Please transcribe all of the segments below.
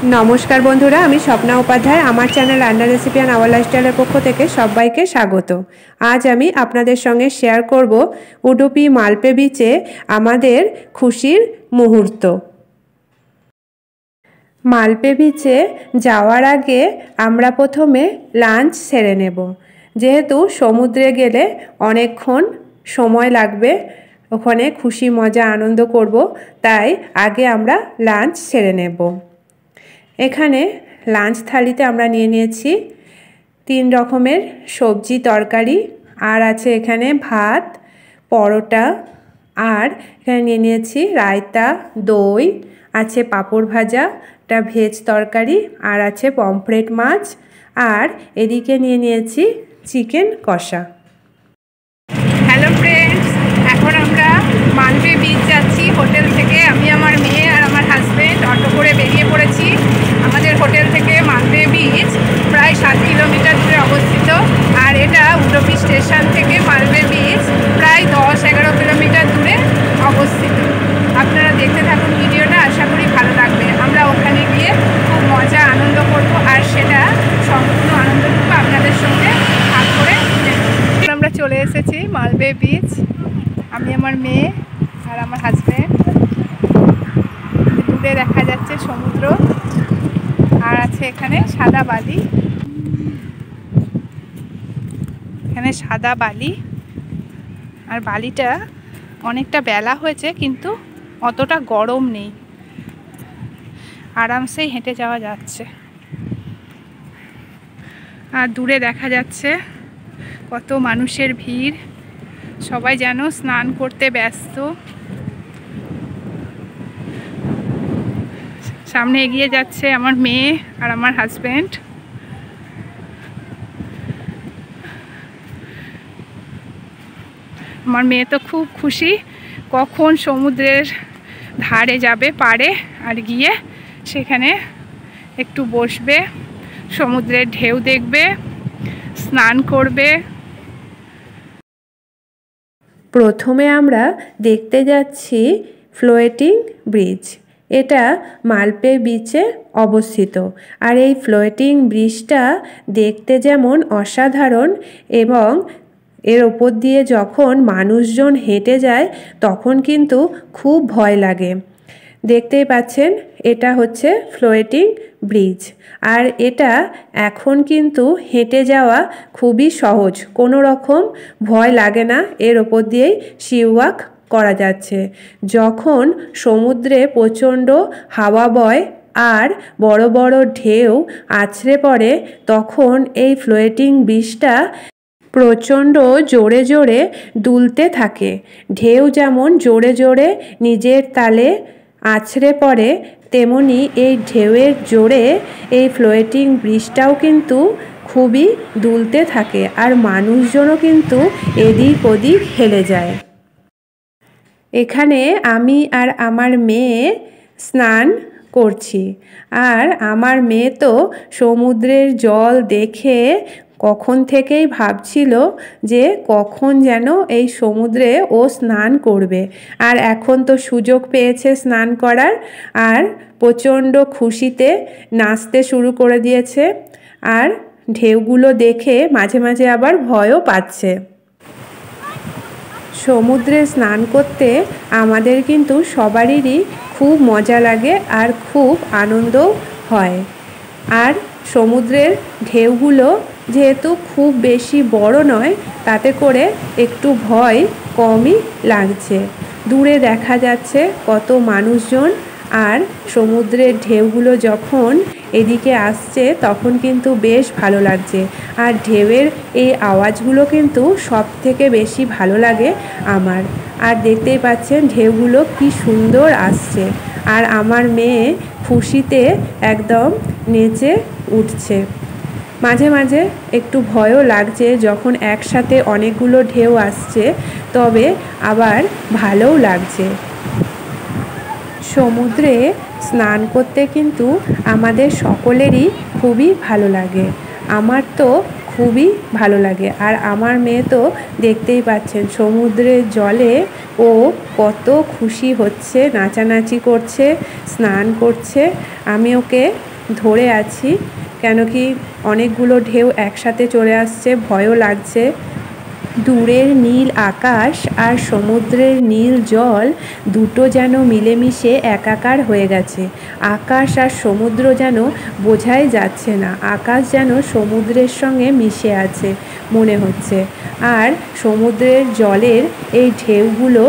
नमस्कार बंधुरा आमी स्वप्ना उपाध्याय आमार चैनल रान्ना रेसिपि एंड आवर लाइफस्टाइलेर पक्ष थेके सबाइके स्वागत। आज आमी आपनादेर संगे शेयर करब उडुपी मालपे बीचे आमादेर खुशिर मुहूर्त। मालपे बीचे जाওয়ার आगे आमरा प्रथमे लांच सेरे नेब, जेहेतु समुद्रे गेले अनेकक्षण समय लागबे, ओखाने खुशी मजा आनंद करब, ताई आगे आमरा लांच सेरे नेब। एखाने लांच थालीते आमरा निये निয়েছি 3 रकमेर सब्जी तरकारी और आछे एखाने भात परोटा और एखाने निये निয়েছি रायता दई आछे पापड़ भाजा टा भेज तरकारी और आछे पमफ्रेट माछ और एदिके निये निয়েছি चिकेन कषा। हेलो फ्रेंड्स, এখন আমরা মালপে बीच যাচ্ছি হোটেল থেকে। আমি আমার মেয়ে আর আমার হাজবেন্ড অটো করে বেরিয়ে পড়েছি। আমাদের হোটেল থেকে মালপে बीच প্রায় 7 কিলোমিটার দূরে অবস্থিত আর এটা উডুপি স্টেশন থেকে মালপে बीच প্রায় 10-11 কিলোমিটার দূরে অবস্থিত। আপনারা দেখতে থাকুন ভিডিওটা, আশা করি ভালো লাগবে। আমরা ওখানে গিয়ে খুব মজা আনন্দ করব আর সেটা সম্পূর্ণ আনন্দটুকু আপনাদের সঙ্গে ভাগ করে নেব। আমরা চলে এসেছি মালপে बीच, আমি আমার মেয়ে আর আমার হাজবেন্ড। দূরে দেখা যাচ্ছে সমুদ্র আর আছে এখানে সাদা বালি, এখানে সাদা বালি আর বালিটা অনেকটা বেলা হয়েছে কিন্তু অতটা গরম নেই, আরামসে হেঁটে যাওয়া যাচ্ছে। আর দূরে দেখা যাচ্ছে কত মানুষের ভিড়, সবাই যেন স্নান করতে ব্যস্ত। সামনে এগিয়ে যাচ্ছে আমার মেয়ে আর আমার হাজবেন্ড। আমার মেয়ে তো খুব খুশি, কখন সমুদ্রের ধারে যাবে পাড়ে আর গিয়ে সেখানে একটু বসবে, সমুদ্রের ঢেউ দেখবে, স্নান করবে। প্রথমে আমরা দেখতে যাচ্ছি ফ্লোটিং ব্রিজ। এটা মালপে বিচে অবস্থিত আর এই ফ্লোটিং ব্রিজটা দেখতে যেমন অসাধারণ এবং এর ওপর দিয়ে যখন মানুষজন হেঁটে যায় তখন কিন্তু খুব ভয় লাগে। দেখতেই পাচ্ছেন এটা হচ্ছে ফ্লোটিং ব্রিজ আর এটা এখন কিন্তু হেঁটে যাওয়া খুবই সহজ, কোনো রকম ভয় লাগে না, এর ওপর দিয়েই সি ওয়াক করা যাচ্ছে। যখন সমুদ্রে প্রচণ্ড হাওয়া বয় আর বড় বড় ঢেউ আছড়ে পড়ে তখন এই ফ্লোটিং ব্রিজটা প্রচণ্ড জোরে জোরে দুলতে থাকে। ঢেউ যেমন জোরে জোরে নিজের তালে আছড়ে পড়ে, তেমনি এই ঢেউয়ের জোরে এই ফ্লোটিং ব্রিজটাও কিন্তু খুবই দুলতে থাকে আর মানুষজনও কিন্তু এদিক ওদিক হেলে যায়। এখানে আমি আর আমার মেয়ে স্নান করছি আর আমার মেয়ে তো সমুদ্রের জল দেখে কখন থেকেই ভাবছিল যে কখন যেন এই সমুদ্রে ও স্নান করবে আর এখন তো সুযোগ পেয়েছে স্নান করার আর প্রচণ্ড খুশিতে নাচতে শুরু করে দিয়েছে আর ঢেউগুলো দেখে মাঝে মাঝে আবার ভয়ও পাচ্ছে। সমুদ্রে স্নান করতে আমাদের কিন্তু সবারই খুব মজা লাগে আর খুব আনন্দও হয়। আর সমুদ্রের ঢেউগুলো যেহেতু খুব বেশি বড় নয় তাতে করে একটু ভয় কমই লাগছে। দূরে দেখা যাচ্ছে কত মানুষজন আর সমুদ্রের ঢেউগুলো যখন এদিকে আসছে তখন কিন্তু বেশ ভালো লাগছে আর ঢেউয়ের এই আওয়াজগুলো কিন্তু সব থেকে বেশি ভালো লাগে আমার। আর দেখতেই পাচ্ছেন ঢেউগুলো কি সুন্দর আসছে আর আমার মেয়ে খুশিতে একদম নেচে উঠছে। মাঝে মাঝে একটু ভয়ও লাগছে যখন একসাথে অনেকগুলো ঢেউ আসছে, তবে আবার ভালোও লাগছে। সমুদ্রে স্নান করতে কিন্তু আমাদের সকলেরই খুবই ভালো লাগে, আমার তো খুবই ভালো লাগে। আর আমার মেয়ে তো দেখতেই পাচ্ছেন সমুদ্রের জলে ও কত খুশি হচ্ছে, নাচানাচি করছে, স্নান করছে। আমি ওকে ধরে আছি, কেন কি অনেকগুলো ঢেউ একসাথে চলে আসছে, ভয়ও লাগছে। দূরের নীল আকাশ আর সমুদ্রের নীল জল দুটো যেন মিলেমিশে একাকার হয়ে গেছে। আকাশ আর সমুদ্র যেন বোঝাই যাচ্ছে না, আকাশ যেন সমুদ্রের সঙ্গে মিশে আছে মনে হচ্ছে। আর সমুদ্রের জলের এই ঢেউগুলো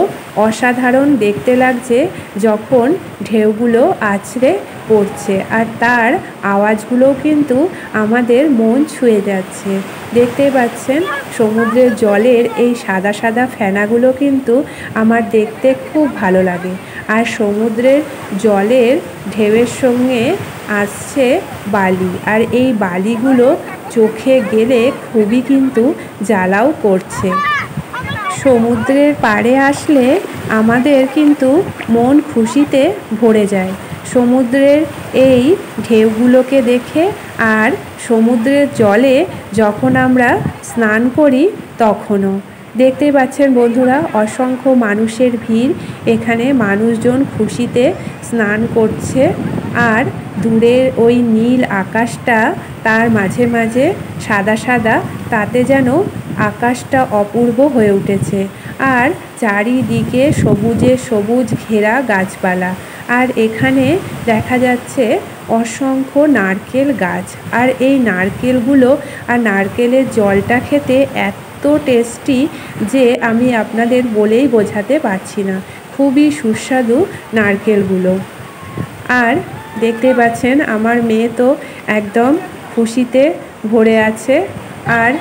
অসাধারণ দেখতে লাগছে যখন ঢেউগুলো আছড়ে পড়ছে, আর তার আওয়াজগুলোও কিন্তু আমাদের মন ছুঁয়ে যাচ্ছে। দেখতে পাচ্ছেন সমুদ্রের জলের এই সাদা সাদা ফেনাগুলো কিন্তু আমার দেখতে খুব ভালো লাগে। আর সমুদ্রের জলের ঢেউয়ের সঙ্গে আসছে বালি, আর এই বালিগুলো চোখে গেলে খুবই কিন্তু জ্বালাও করছে। সমুদ্রের পাড়ে আসলে আমাদের কিন্তু মন খুশিতে ভরে যায় সমুদ্রের এই ঢেউগুলোকে দেখে। আর সমুদ্রের জলে যখন আমরা স্নান করি তখনও দেখতেই পাচ্ছেন বন্ধুরা, অসংখ্য মানুষের ভিড়। এখানে মানুষজন খুশিতে স্নান করছে, আর দূরের ওই নীল আকাশটা তার মাঝে মাঝে সাদা সাদা, তাতে যেন আকাশটা অপূর্ব হয়ে উঠেছে। আর চারিদিকে সবুজে সবুজ ঘেরা গাছপালা, আর এখানে দেখা যাচ্ছে অসংখ্য নারকেল গাছ। আর এই নারকেলগুলো আর নারকেলের জলটা খেতে এত টেস্টি যে আমি আপনাদের বলেই বোঝাতে পারছি না, খুবই সুস্বাদু নারকেলগুলো। আর দেখতে পাচ্ছেন আমার মেয়ে তো একদম খুশিতে ভরে আছে, আর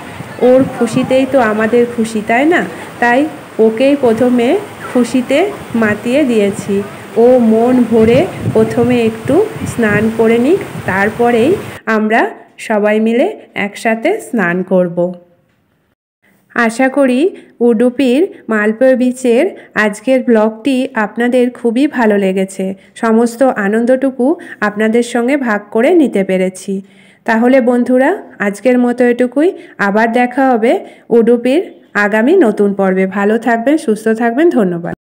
ওর খুশিতেই তো আমাদের খুশি, তাই না? তাই ওকেই প্রথমে খুশিতে মাতিয়ে দিয়েছি। ও মন ভরে প্রথমে একটু স্নান করে নিক, তারপরেই আমরা সবাই মিলে একসাথে স্নান করব। আশা করি উডুপির মালপোয়া বিচের আজকের ব্লগটি আপনাদের খুবই ভালো লেগেছে। সমস্ত আনন্দটুকু আপনাদের সঙ্গে ভাগ করে নিতে পেরেছি। তাহলে বন্ধুরা, আজকের মতো এটুকুই। আবার দেখা হবে উডুপির আগামী নতুন পর্বে। ভালো থাকবেন, সুস্থ থাকবেন। ধন্যবাদ।